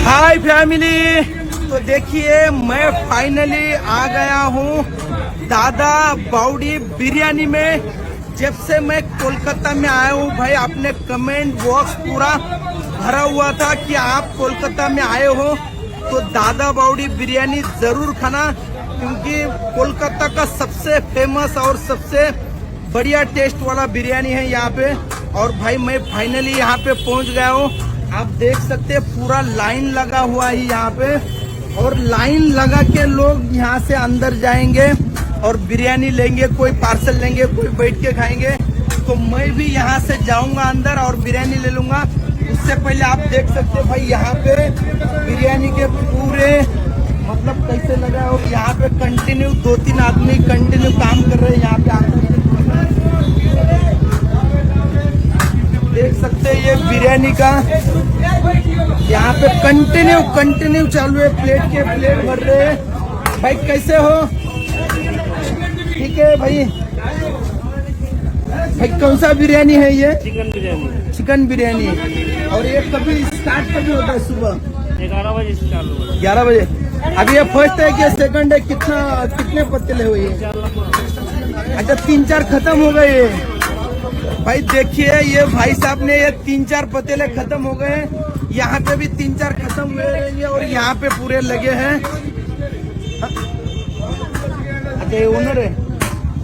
हाय family, तो देखिए मैं फाइनली आ गया हूँ दादा बावड़ी बिरयानी में। जब से मैं कोलकाता में आया हूँ भाई, आपने कमेंट बॉक्स पूरा भरा हुआ था कि आप कोलकाता में आए हो तो दादा बावड़ी बिरयानी जरूर खाना, क्योंकि कोलकाता का सबसे फेमस और सबसे बढ़िया टेस्ट वाला बिरयानी है यहाँ पे। और भाई मैं फाइनली यहाँ पे पहुँच गया हूँ। आप देख सकते हैं पूरा लाइन लगा हुआ है यहाँ पे, और लाइन लगा के लोग यहाँ से अंदर जाएंगे और बिरयानी लेंगे, कोई पार्सल लेंगे, कोई बैठ के खाएंगे। तो मैं भी यहाँ से जाऊंगा अंदर और बिरयानी ले लूंगा। उससे पहले आप देख सकते हैं भाई यहाँ पे बिरयानी के पूरे मतलब कैसे लगा हो। यहाँ पे कंटिन्यू 2-3 आदमी कंटिन्यू काम कर रहे हैं यहाँ पे आकर। देख सकते हैं ये बिरयानी का यहाँ पे कंटिन्यू चालू है। प्लेट के प्लेट भर रहे हैं। भाई कैसे हो? ठीक है भाई। भाई कौन सा बिरयानी है ये? चिकन बिरयानी। और ये कभी स्टार्ट कभी होता है? सुबह 11 बजे से चालू है। 11 बजे। अभी ये फर्स्ट है कि सेकंड है? कितने पत्ते हुए हैं? अच्छा 3-4 खत्म हो गए। भाई देखिए ये भाई साहब ने ये 3-4 पतीले खत्म हो गए। यहाँ पे भी 3-4 खत्म हुए हैं और यहाँ पे पूरे लगे हैं। अच्छा ये ओनर है,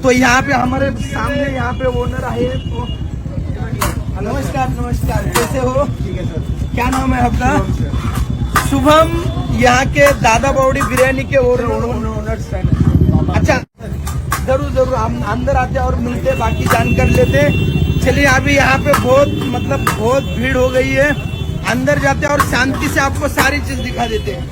तो यहाँ पे हमारे सामने यहाँ पे ओनर आए। तो नमस्कार, कैसे हो? ठीक है सर। क्या नाम है आपका? शुभम। यहाँ के दादा बावड़ी बिरयानी के ओनर। अच्छा जरूर हम अंदर आते और मिलते, बाकी जानकर लेते। चलिए अभी यहाँ पे बहुत भीड़ हो गई है। अंदर जाते और शांति से आपको सारी चीज दिखा देते हैं।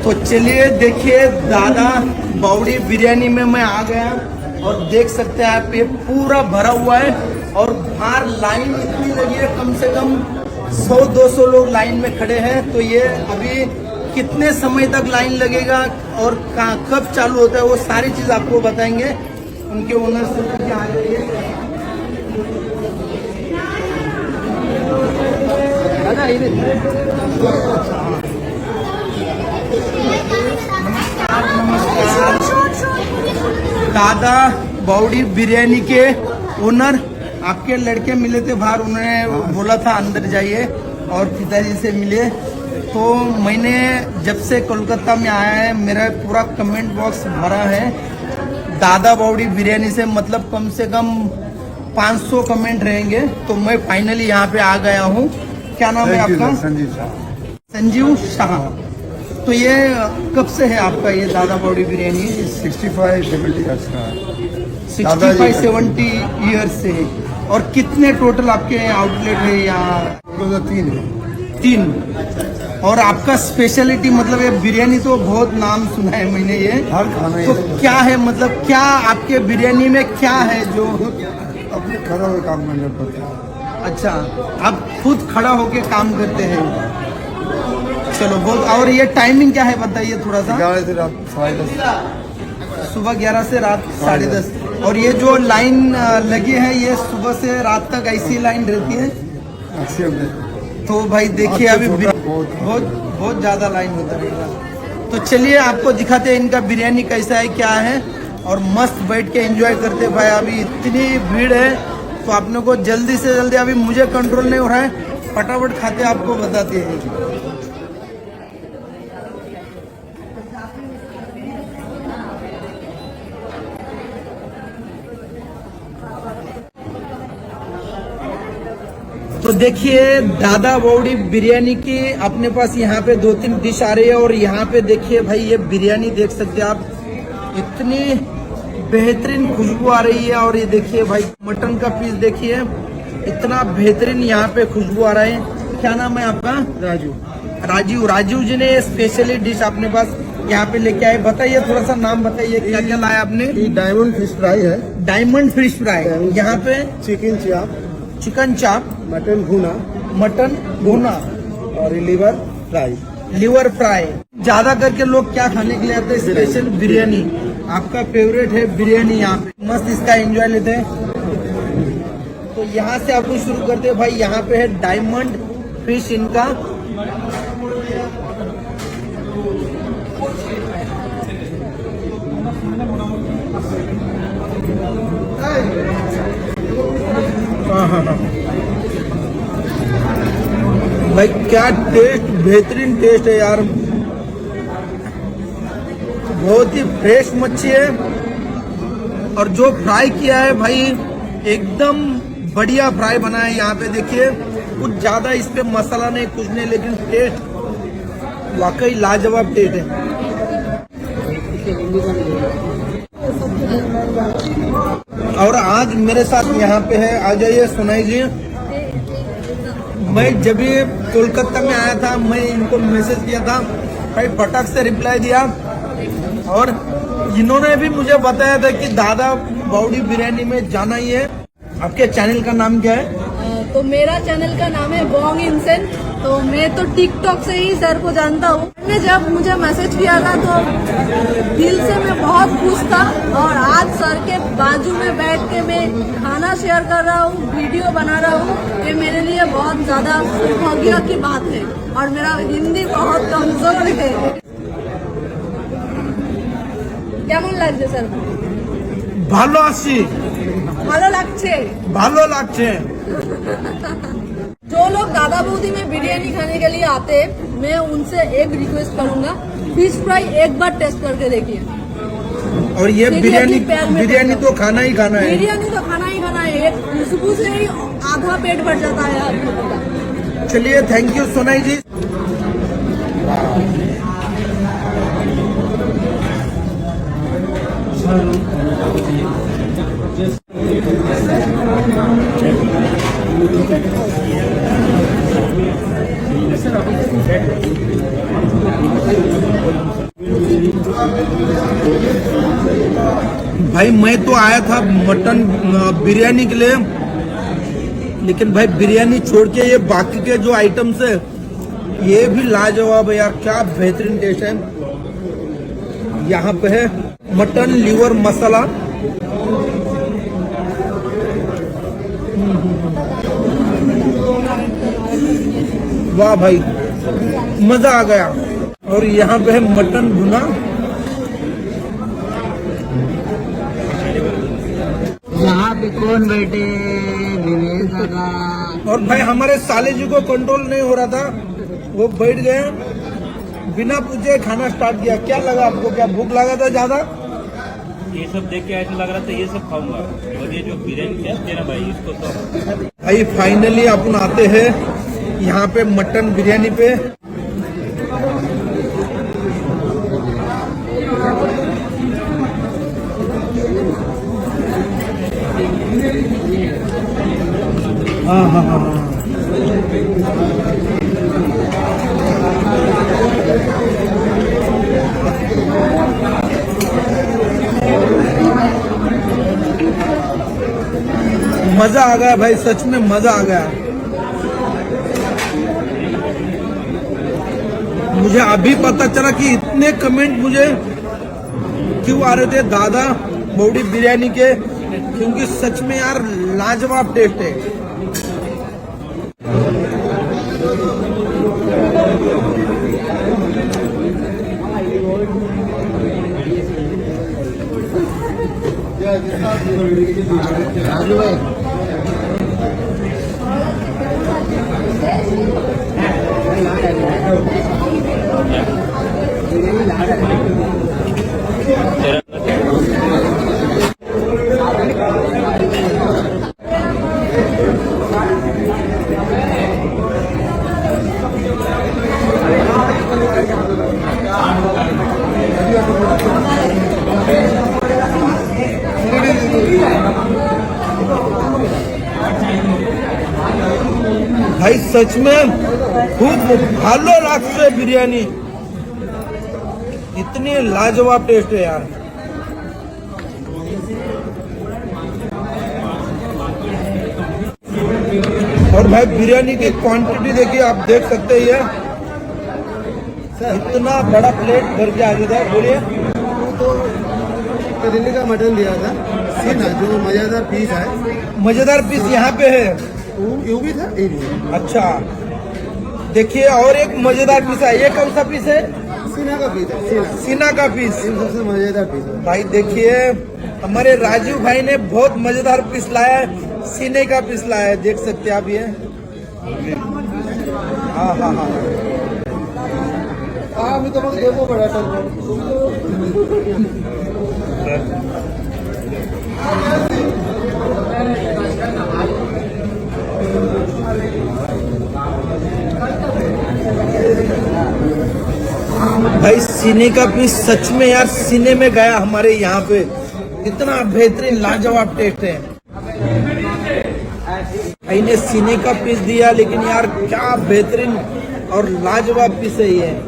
तो चलिए देखिए दादा बावड़ी बिरयानी में मैं आ गया और देख सकते हैं आप ये पूरा भरा हुआ है। और बाहर लाइन इतनी लगी है, कम से कम 100-200 लोग लाइन में खड़े हैं। तो ये अभी कितने समय तक लाइन लगेगा और कब चालू होता है वो सारी चीज आपको बताएंगे। उनके ओनर से आ जाइए। नमस्कार। दादा बावड़ी बिरयानी के ओनर, आपके लड़के मिले थे बाहर, उन्होंने बोला था अंदर जाइए और पिताजी से मिले। तो मैंने जब से कोलकाता में आया है मेरा पूरा कमेंट बॉक्स भरा है दादा बावड़ी बिरयानी से, मतलब कम से कम 500 कमेंट रहेंगे। तो मैं फाइनली यहाँ पे आ गया हूँ। क्या नाम है आपका? संजीव शाह। तो ये कब से है आपका ये दादा बावड़ी बिरयानी? 65-70 ईयर्स का है। 65-70 ईयर्स से है। और कितने टोटल आपके आउटलेट है यहाँ? 3। और आपका स्पेशलिटी मतलब ये बिरयानी तो बहुत नाम सुना है मैंने ये। हर खाना तो क्या है, मतलब क्या आपके बिरयानी में क्या है जो अपने खड़ा हुए काम करना पड़ता है? अच्छा आप खुद खड़ा होके काम करते हैं। चलो बहुत। और ये टाइमिंग क्या है बताइए थोड़ा सा? 11 से रात 10:30। सुबह 11 से रात 10:30। और ये जो लाइन लगी है ये सुबह से रात तक ऐसी लाइन रहती है? तो भाई देखिए अभी बहुत ज्यादा लाइन होता रहेगा। तो चलिए आपको दिखाते हैं इनका बिरयानी कैसा है क्या है। और मस्त बैठ के एंजॉय करते भाई। अभी इतनी भीड़ है तो आपने को जल्दी से जल्दी, अभी मुझे कंट्रोल नहीं हो रहा है, फटाफट खाते आपको बताते हैं। तो देखिए दादा बावड़ी बिरयानी की अपने पास यहाँ पे 2-3 डिश आ रही है। और यहाँ पे देखिए भाई ये बिरयानी देख सकते हैं आप, इतनी बेहतरीन खुशबू आ रही है। और ये देखिए भाई मटन का पीस देखिए, इतना बेहतरीन यहाँ पे खुशबू आ रहा है। क्या नाम है आपका? राजू जी ने स्पेशली डिश अपने पास यहाँ पे लेके आए। बताइए थोड़ा सा नाम बताइए, क्या क्या लाया आपने? ये डायमंड फिश फ्राई है। डायमंड फिश फ्राई, यहाँ पे चिकन चाप, मटन भुना और लिवर फ्राई। ज्यादा करके लोग क्या खाने के लिए आते हैं? स्पेशल बिरयानी। आपका फेवरेट है बिरयानी, यहाँ पे मस्त इसका एंजॉय लेते हैं। तो यहाँ से आपको शुरू करते हैं भाई। यहाँ पे है डायमंड फिश इनका। हाँ भाई क्या टेस्ट, बेहतरीन टेस्ट है यार, बहुत ही फ्रेश मच्छी है। और जो फ्राई किया है भाई एकदम बढ़िया फ्राई बना है। यहाँ पे देखिए कुछ ज्यादा इस पे मसाला नहीं, कुछ नहीं, लेकिन टेस्ट वाकई लाजवाब टेस्ट है। और आज मेरे साथ यहाँ पे है, आ जाइए सुनाई जी। मैं जब भी कोलकाता में आया था, मैं इनको मैसेज किया था भाई, फटाक से रिप्लाई दिया। और इन्होंने भी मुझे बताया था कि दादा बावड़ी बिरयानी में जाना ही है। आपके चैनल का नाम क्या है? तो मेरा चैनल का नाम है बॉन्ग इंसेंट। तो मैं तो टिकटॉक से ही सर को जानता हूँ। मैंने जब मुझे मैसेज किया था तो दिल से मैं बहुत खुश था। और आज सर के बाजू में बैठ के मैं खाना शेयर कर रहा हूँ, वीडियो बना रहा हूँ, ये मेरे लिए बहुत ज्यादा सौभाग्य की बात है। और मेरा हिंदी बहुत कमजोर है। কেমন লাগছে স্যার? ভালো আছি। ভালো লাগছে। जो लोग दादा बूदी में बिरयानी खाने के लिए आते हैं, मैं उनसे एक रिक्वेस्ट करूंगा, फिश फ्राई एक बार टेस्ट करके देखिए। और ये बिरयानी तो खाना ही खाना है। बिरयानी तो खाना ही खाना है। एक खुशबू से ही आधा पेट भर जाता है आपको पता। चलिए थैंक यू सोनाई जी। भाई मैं तो आया था मटन बिरयानी के लिए, लेकिन भाई बिरयानी छोड़ के ये बाकी के जो आइटम्स है ये भी लाजवाब है यार, क्या बेहतरीन टेस्ट है। यहाँ पे है मटन लीवर मसाला, वाह भाई मजा आ गया। और यहाँ पे है मटन भुना, यहाँ पे कौन बैठे? दिनेश दादा। और भाई हमारे साले जी को कंट्रोल नहीं हो रहा था, वो बैठ गए बिना पूछे खाना स्टार्ट किया। क्या लगा आपको? क्या भूख लगा था ज्यादा? ये सब देख के ऐसा लग रहा था ये सब खाऊंगा। और ये जो बिरयानी है ना भाई, इसको तो भाई फाइनली अपन आते हैं यहाँ पे मटन बिरयानी पे। हाँ। मजा आ गया भाई, सच में मजा आ गया। मुझे अभी पता चला कि इतने कमेंट मुझे क्यों आ रहे थे दादा बावड़ी बिरयानी के, क्योंकि सच में यार लाजवाब टेस्ट है। राजू भाई भाई सच में खूब भालो लागते बिरयानी, इतनी लाजवाब टेस्ट है यार। और भाई बिरयानी की क्वांटिटी देखिए, आप देख सकते हैं, इतना बड़ा प्लेट भर के आ गया। बोलिए। तो दिल्ली का मटन दिया था सीना, जो मजेदार पीस है। मजेदार पीस यहाँ पे है। वो भी था, ये भी है। अच्छा देखिए, और एक मजेदार पीस है। ये कौन सा पीस है? सीना का पीस है, सीना सीना का पीस। सबसे मजेदार पीस है। भाई देखिए, हमारे राजू भाई ने बहुत मजेदार पीस लाया है, सीने का पीस लाया है, देख सकते हैं आप ये। हाँ हाँ हाँ अभी तो मग देखो बड़ा भाई सीने का पीस सच में यार, सीने में गया हमारे यहाँ पे। इतना बेहतरीन लाजवाब टेस्ट है। भाई ने सीने का पीस दिया, लेकिन यार क्या बेहतरीन और लाजवाब पीस है ये।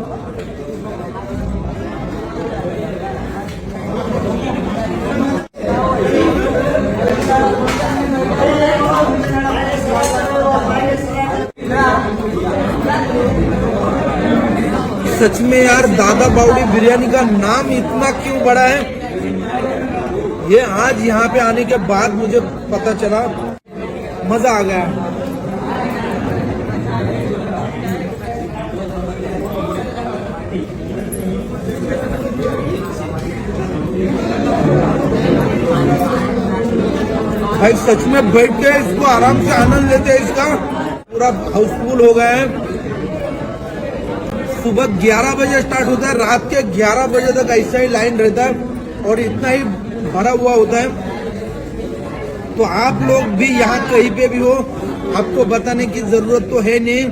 सच में यार, दादा बावड़ी बिरयानी का नाम इतना क्यों बड़ा है, ये आज यहाँ पे आने के बाद मुझे पता चला। मजा आ गया। भाई सच में बैठ के इसको आराम से आनंद लेते हैं। इसका पूरा हाउसफुल हो गया है। सुबह 11 बजे स्टार्ट होता है, रात के 11 बजे तक ऐसा ही लाइन रहता है और इतना ही भरा हुआ होता है। तो आप लोग भी यहाँ कहीं पे भी हो, आपको बताने की जरूरत तो है नहीं,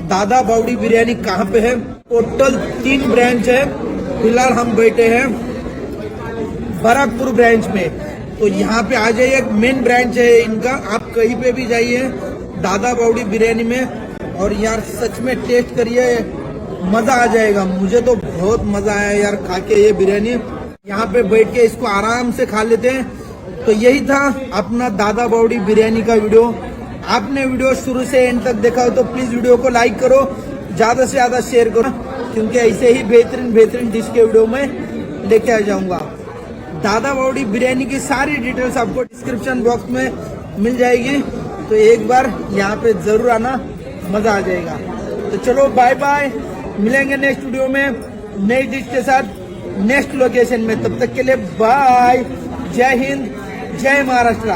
दादा बावड़ी बिरयानी कहाँ पे है। टोटल 3 ब्रांच है। फिलहाल हम बैठे हैं बराकपुर ब्रांच में, तो यहाँ पे आ जाइए। एक मेन ब्रांच है इनका, आप कहीं पे भी जाइए दादा बावड़ी बिरयानी में, और यार सच में टेस्ट करिए, मजा आ जाएगा। मुझे तो बहुत मजा आया यार खा के ये बिरयानी। यहाँ पे बैठ के इसको आराम से खा लेते हैं। तो यही था अपना दादा बावड़ी बिरयानी का वीडियो। आपने वीडियो शुरू से एंड तक देखा हो तो प्लीज वीडियो को लाइक करो, ज्यादा से ज्यादा शेयर करो, क्योंकि ऐसे ही बेहतरीन डिश के वीडियो में लेके आ जाऊंगा। दादा बावड़ी बिरयानी की सारी डिटेल्स आपको डिस्क्रिप्शन बॉक्स में मिल जाएगी, तो एक बार यहाँ पे जरूर आना, मजा आ जाएगा। तो चलो बाय बाय, मिलेंगे नेक्स्ट वीडियो में नई डिश के साथ, नेक्स्ट लोकेशन में। तब तक के लिए बाय, जय हिंद, जय महाराष्ट्र।